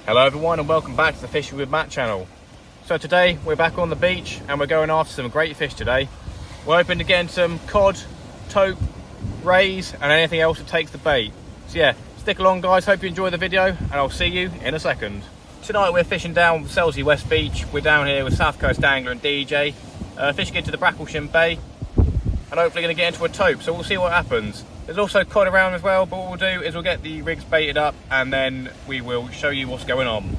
Hello everyone and welcome back to the Fishing with Matt channel. So today we're back on the beach and we're going after some great fish today. We're hoping to get some cod, tope, rays and anything else that takes the bait. So yeah, stick along guys, hope you enjoy the video and I'll see you in a second. Tonight we're fishing down Selsey West Beach. We're down here with South Coast Angler and DJ, fishing into the Bracklesham Bay and hopefully going to get into a tope, so we'll see what happens. There's also cod around as well, but what we'll do is we'll get the rigs baited up and then we will show you what's going on.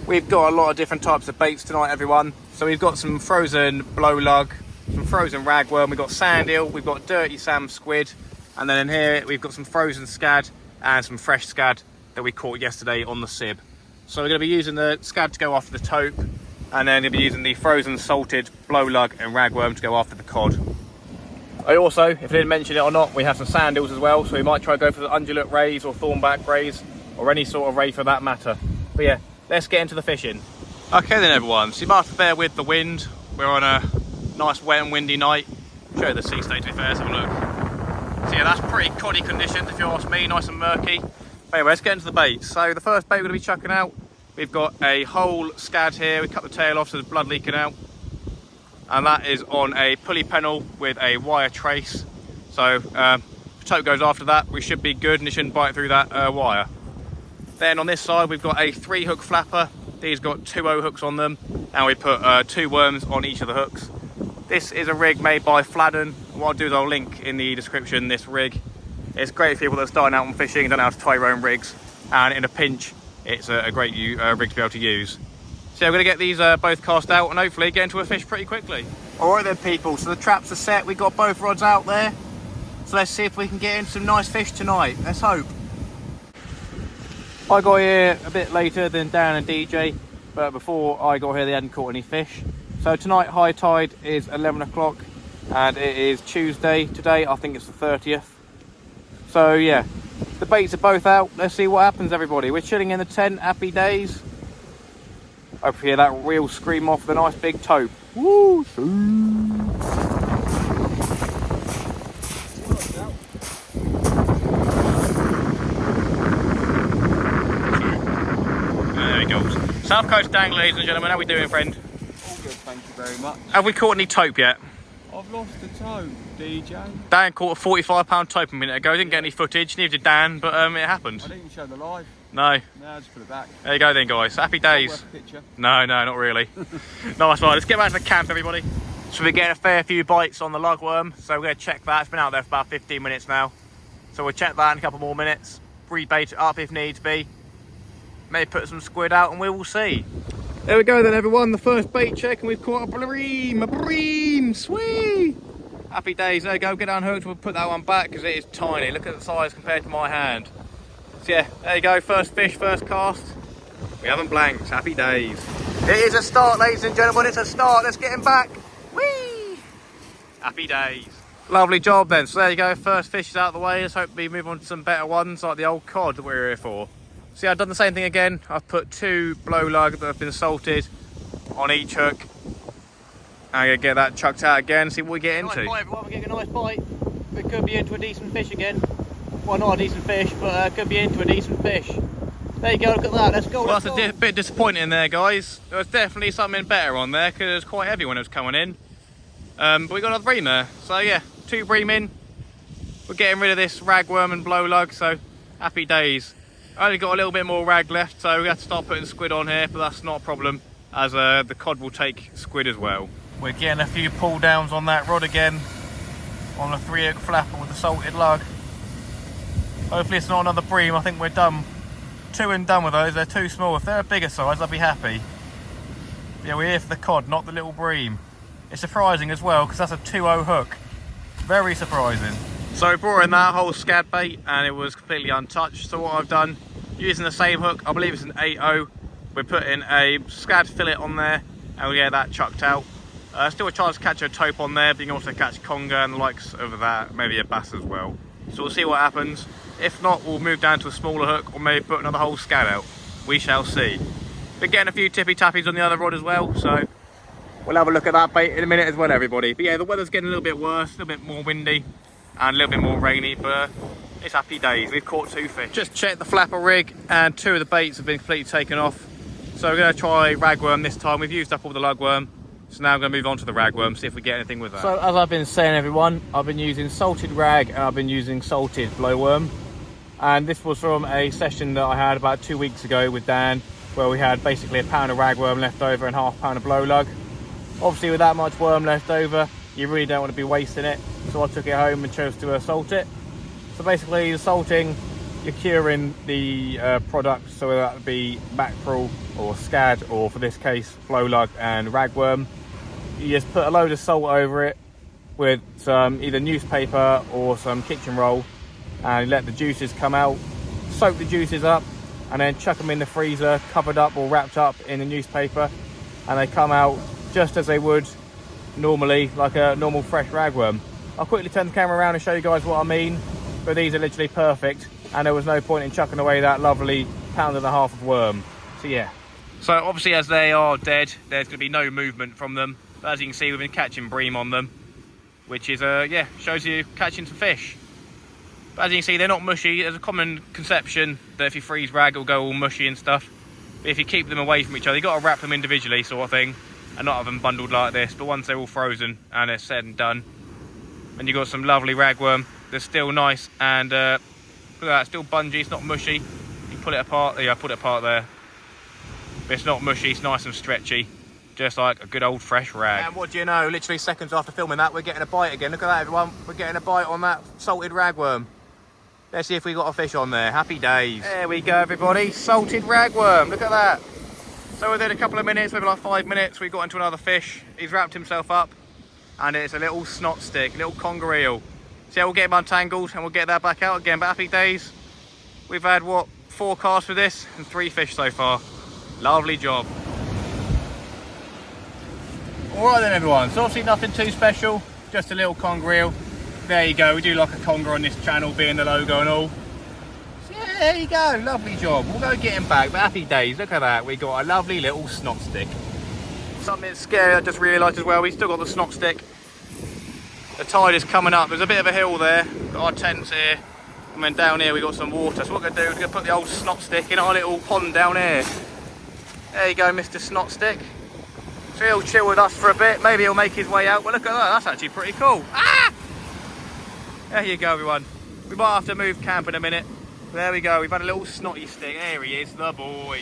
We've got a lot of different types of baits tonight everyone. So we've got some frozen blow lug, some frozen ragworm, we've got sand eel, we've got dirty Sam squid, and then in here we've got some frozen scad and some fresh scad that we caught yesterday on the sib. So we're going to be using the scad to go after the tope and then we'll be using the frozen salted blow lug and ragworm to go after the cod. I also, if I didn't mention it or not, we have some sand eels as well, so we might try to go for the undulate rays or thornback rays or any sort of ray for that matter. But yeah, let's get into the fishing. Okay then everyone, so you might have to bear with the wind. We're on a nice wet and windy night. Show you the sea state to be fair, let's have a look. So yeah, that's pretty coddy conditions if you ask me, nice and murky. But anyway, let's get into the bait. So the first bait we're going to be chucking out, we've got a whole scad here. We cut the tail off so there's blood leaking out. And that is on a pulley pennel with a wire trace. So if the tope goes after that, we should be good and it shouldn't bite through that wire. Then on this side we've got a 3-hook flapper. These got 2 O-hooks on them and we put 2 worms on each of the hooks. This is a rig made by Fladden. What I'll do is I'll link in the description this rig. It's great for people that are starting out on fishing and don't know how to tie your own rigs, and in a pinch it's a great rig to be able to use. So yeah, we're going to get these both cast out and hopefully get into a fish pretty quickly. Alright then people, so the traps are set, we've got both rods out there. So let's see if we can get in some nice fish tonight, let's hope. I got here a bit later than Dan and DJ, but before I got here they hadn't caught any fish. So tonight high tide is 11 o'clock and it is Tuesday. Today I think it's the 30th. So yeah, the baits are both out, let's see what happens everybody. We're chilling in the tent, happy days. Hope you hear that reel scream off the nice big tope. Woo! There he goes. South Coast Angler, ladies and gentlemen, how are we doing, friend? All good, thank you very much. Have we caught any tope yet? I've lost a tope, DJ. Dan caught a 45-pound tope a minute ago. Didn't get any footage, neither did Dan, but it happened. I didn't show the live. No. No, I'll just put it back. There you go then, guys. Happy days. Worth a picture. No, not really. Nice one. Let's get back to the camp, everybody. So we're getting a fair few bites on the lugworm, so we're going to check that. It's been out there for about 15 minutes now. So we'll check that in a couple more minutes. Rebait it up if needs be. Maybe put some squid out and we will see. There we go then, everyone. The first bait check and we've caught a bream. Sweet. Happy days. There we go. Get unhooked. We'll put that one back because it is tiny. Look at the size compared to my hand. So yeah, there you go, first fish, first cast. We haven't blanked, happy days. It is a start, ladies and gentlemen, it's a start, let's get him back. Whee! Happy days. Lovely job then, so there you go, first fish is out of the way. Let's hope we move on to some better ones like the old cod that we're here for. So yeah, I've done the same thing again. I've put 2 blow lug that have been salted on each hook. I'm gonna get that chucked out again, see what we get into. Nice bite, everyone, we're getting a nice bite. We could be into a decent fish again. Well, not a decent fish, but could be into a decent fish. There you go, look at that, let's go. Well, that's a bit disappointing there, guys. There was definitely something better on there, because it was quite heavy when it was coming in. But we got another bream there. So yeah, 2 bream in. We're getting rid of this ragworm and blow lug, so happy days. I only got a little bit more rag left, so we have to start putting squid on here, but that's not a problem, as the cod will take squid as well. We're getting a few pull downs on that rod again, on the 3-hook flapper with the salted lug. Hopefully it's not another bream. I think we're done. 2 and done with those. They're too small. If they're a bigger size, I'd be happy. Yeah, we're here for the cod, not the little bream. It's surprising as well, because that's a 2-0 hook. Very surprising. So we brought in that whole scad bait, and it was completely untouched. So what I've done, using the same hook, I believe it's an 8-0, we're putting a scad fillet on there, and we'll get that chucked out. Still a chance to catch a tope on there, but you can also catch conger and the likes of that, maybe a bass as well. So we'll see what happens. If not, we'll move down to a smaller hook or maybe put another whole scad out. We shall see. We're getting a few tippy tappies on the other rod as well, so we'll have a look at that bait in a minute as well, everybody. But yeah, the weather's getting a little bit worse, a little bit more windy and a little bit more rainy, but It's happy days. We've caught 2 fish. Just checked the flapper rig and 2 of the baits have been completely taken off. So we're going to try ragworm this time. We've used up all the lugworm. So now I'm going to move on to the ragworm, see if we get anything with that. So as I've been saying, everyone, I've been using salted rag and I've been using salted blowworm. And this was from a session that I had about 2 weeks ago with Dan, where we had basically a pound of ragworm left over and half pound of blow lug. Obviously with that much worm left over, you really don't want to be wasting it. So I took it home and chose to salt it. So basically the salting, you're curing the product, so whether that be mackerel or scad, or for this case, blow lug and ragworm. You just put a load of salt over it with some either newspaper or some kitchen roll, and you let the juices come out, soak the juices up, and then chuck them in the freezer, covered up or wrapped up in the newspaper, and they come out just as they would normally, like a normal fresh ragworm. I'll quickly turn the camera around and show you guys what I mean, but these are literally perfect, and there was no point in chucking away that lovely £1.5 of worm. So yeah. So obviously as they are dead, there's going to be no movement from them. But as you can see, we've been catching bream on them, which is, yeah, shows you catching some fish. But as you can see, they're not mushy. There's a common conception that if you freeze rag, it'll go all mushy and stuff. But if you keep them away from each other, you've got to wrap them individually, sort of thing, and not have them bundled like this. But once they're all frozen and they're said and done, and you've got some lovely ragworm that's still nice and look at that, it's still bungy, it's not mushy. You pull it apart. Yeah, I put it apart there. But it's not mushy, it's nice and stretchy, just like a good old fresh rag. And what do you know, literally seconds after filming that, we're getting a bite again. Look at that, everyone. We're getting a bite on that salted ragworm. Let's see if we got a fish on there. Happy days. There we go, everybody. Salted ragworm. Look at that. So within a couple of minutes, maybe like 5 minutes, we got into another fish. He's wrapped himself up, and it's a little snot stick, a little conger eel. So yeah, we'll get him untangled and we'll get that back out again. But happy days. We've had, what, 4 casts for this and 3 fish so far. Lovely job. Alright then, everyone, so obviously nothing too special, just a little conger eel. There you go, we do like a conger on this channel, being the logo and all. So yeah, there you go, lovely job. We'll go get him back, but happy days, look at that. We got a lovely little snot stick. Something scary I just realised as well, we still got the snot stick. The tide is coming up, there's a bit of a hill there, got our tents here, and then down here we got some water. So what we're going to do is we're going to put the old snot stick in our little pond down here. There you go, Mr. Snot Stick. So he'll chill with us for a bit. Maybe he'll make his way out. Well, look at that. That's actually pretty cool. Ah! There you go, everyone. We might have to move camp in a minute. There we go. We've had a little snotty stick. There he is, the boy.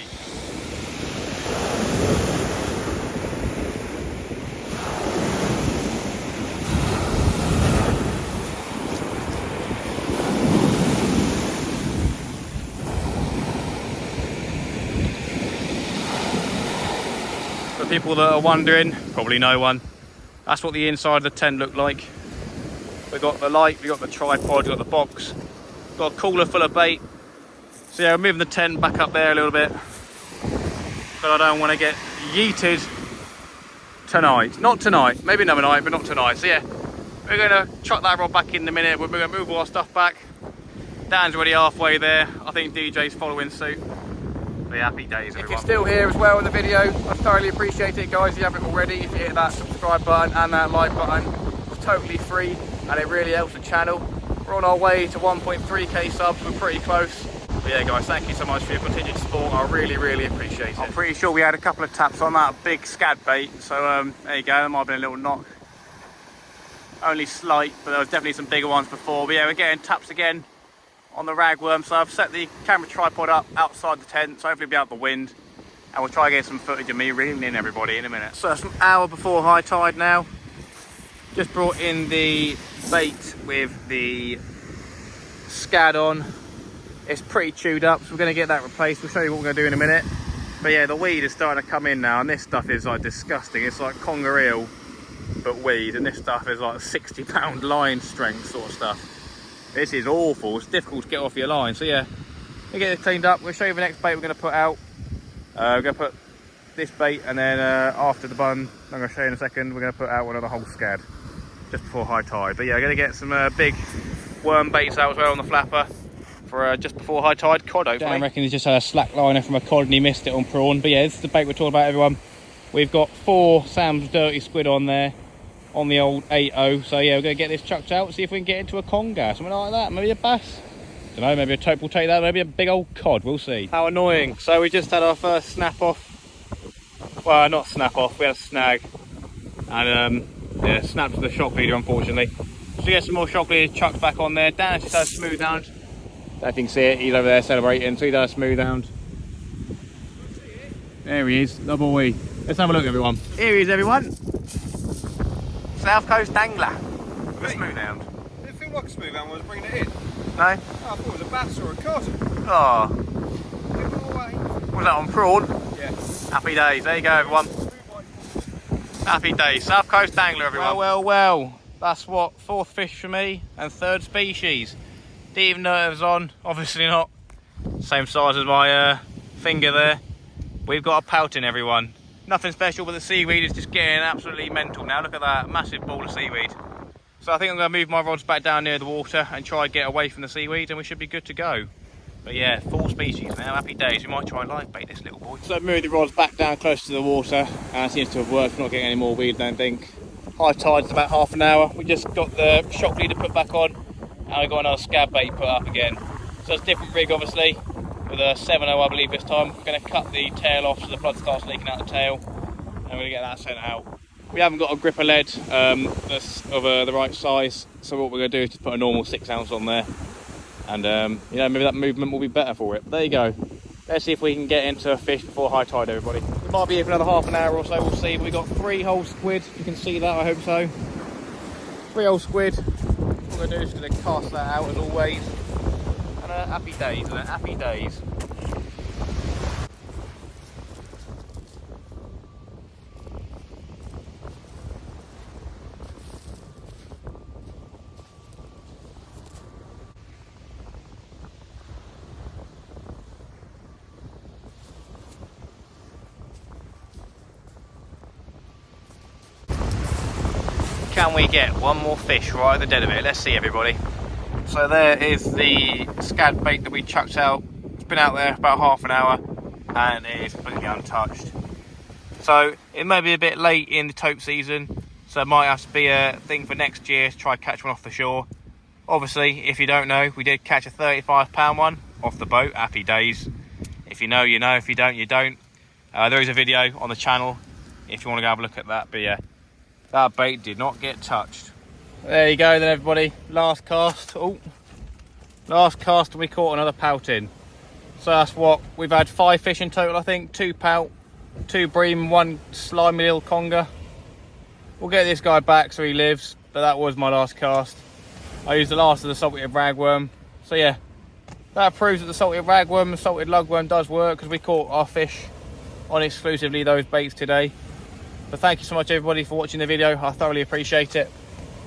For people that are wondering, probably no one, that's what the inside of the tent looked like. We've got the light, we've got the tripod, we've got the box, we've got a cooler full of bait. So yeah, we're moving the tent back up there a little bit, but I don't want to get yeeted tonight. Not tonight, maybe another night, but not tonight. So yeah, we're going to chuck that rod back in a minute. We're going to move all our stuff back. Dan's already halfway there. I think DJ's following suit. Happy days, everyone. If you're still here as well in the video, I thoroughly appreciate it, guys. If you haven't already, if you hit that subscribe button and that like button, it's totally free and it really helps the channel. We're on our way to 1.3k subs, we're pretty close. But yeah, guys, thank you so much for your continued support. I really, really appreciate it. I'm pretty sure we had a couple of taps on that big scad bait, so there you go, there might have been a little knock. Only slight, but there was definitely some bigger ones before. But yeah, we're getting taps again on the ragworm, so I've set the camera tripod up outside the tent, so hopefully it'll be out the wind, and we'll try and get some footage of me reeling in everybody in a minute. So it's an hour before high tide now. Just brought in the bait with the scad on. It's pretty chewed up, so we're going to get that replaced. We'll show you what we're going to do in a minute. But yeah, the weed is starting to come in now, and this stuff is like disgusting. It's like conger eel but weed, and this stuff is like 60-pound line strength sort of stuff. This is awful. It's difficult to get off your line. So yeah, we'll get it cleaned up. We'll show you the next bait we're going to put out. We're going to put this bait, and then after the bun, I'm going to show you in a second, we're going to put out one of the whole scad just before high tide. But yeah, we're going to get some big worm baits out as well on the flapper for just before high tide cod, hopefully. I reckon he's just had a slack liner from a cod and he missed it on prawn. But yeah, this is the bait we're talking about, everyone. We've got 4 Sam's Dirty Squid on there, on the old 8.0. So yeah, we're going to get this chucked out, see if we can get into a conger, something like that, maybe a bass. Don't know, maybe a tope will take that, maybe a big old cod, we'll see. How annoying. So we just had our first snap off. Well, not snap off, we had a snag. And yeah, snapped to the shock leader, unfortunately. So get some more shock leader chucked back on there. Dan just does smooth hound. If you can see it, he's over there celebrating, so he does smooth hound. There he is, the boy. Let's have a look, everyone. Here he is, everyone. South Coast Angler with a smooth hound. Did it feel like a smooth hound when I was bringing it in? No? Oh, I thought it was a bass or a cod. Oh. Away. Was that on prawn? Yeah. Happy days. There you go, everyone. Happy days. South Coast Angler, everyone. Well. That's what, 4th fish for me and 3rd species. Didn't even know it was on. Obviously not. Same size as my finger there. We've got a pouting, everyone. Nothing special, but the seaweed is just getting absolutely mental now. Look at that massive ball of seaweed. So I think I'm going to move my rods back down near the water and try and get away from the seaweed, and we should be good to go. But yeah, 4 species now, happy days. We might try and live bait this little boy. So move the rods back down close to the water, and it seems to have worked. Not getting any more weed, I don't think. High tide's about half an hour. We just got the shock leader put back on, and we got another scad bait put up again. So it's a different rig, obviously, with a 7.0, I believe, this time. We're going to cut the tail off so the blood starts leaking out the tail, and we're going to get that sent out. We haven't got a gripper lead that's of the right size, so what we're going to do is just put a normal 6 ounce on there, and you know, maybe that movement will be better for it. But there you go. Let's see if we can get into a fish before high tide, everybody. We might be here for another half an hour or so, we'll see. We've got 3 whole squid, you can see that, I hope so. 3 whole squid. What we're going to do is going to cast that out as always. And happy days, and happy days. Can we get one more fish right at the dead of it? Let's see, everybody. So there is the scad bait that we chucked out. It's been out there about half an hour and it is completely untouched. So it may be a bit late in the tope season, so it might have to be a thing for next year to try catch one off the shore. Obviously, if you don't know, we did catch a 35-pound one off the boat. Happy days. If you know, you know. If you don't, you don't. There is a video on the channel if you want to go have a look at that. But yeah, that bait did not get touched. There you go then, everybody. Last cast. Oh, last cast and we caught another pouting. So that's what, we've had 5 fish in total, I think. 2 pout, 2 bream, 1 slimy little conger. We'll get this guy back so he lives, but that was my last cast. I used the last of the salted ragworm. So yeah, that proves that the salted ragworm and salted lugworm does work, because we caught our fish on exclusively those baits today. But thank you so much, everybody, for watching the video. I thoroughly appreciate it.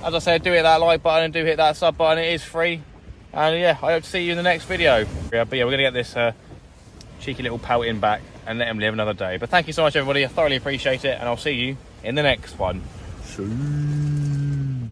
As I said, do hit that like button and do hit that sub button. It is free. And yeah, I hope to see you in the next video. Yeah, but yeah, we're going to get this cheeky little pouting back and let him live another day. But thank you so much, everybody. I thoroughly appreciate it. And I'll see you in the next one. See you.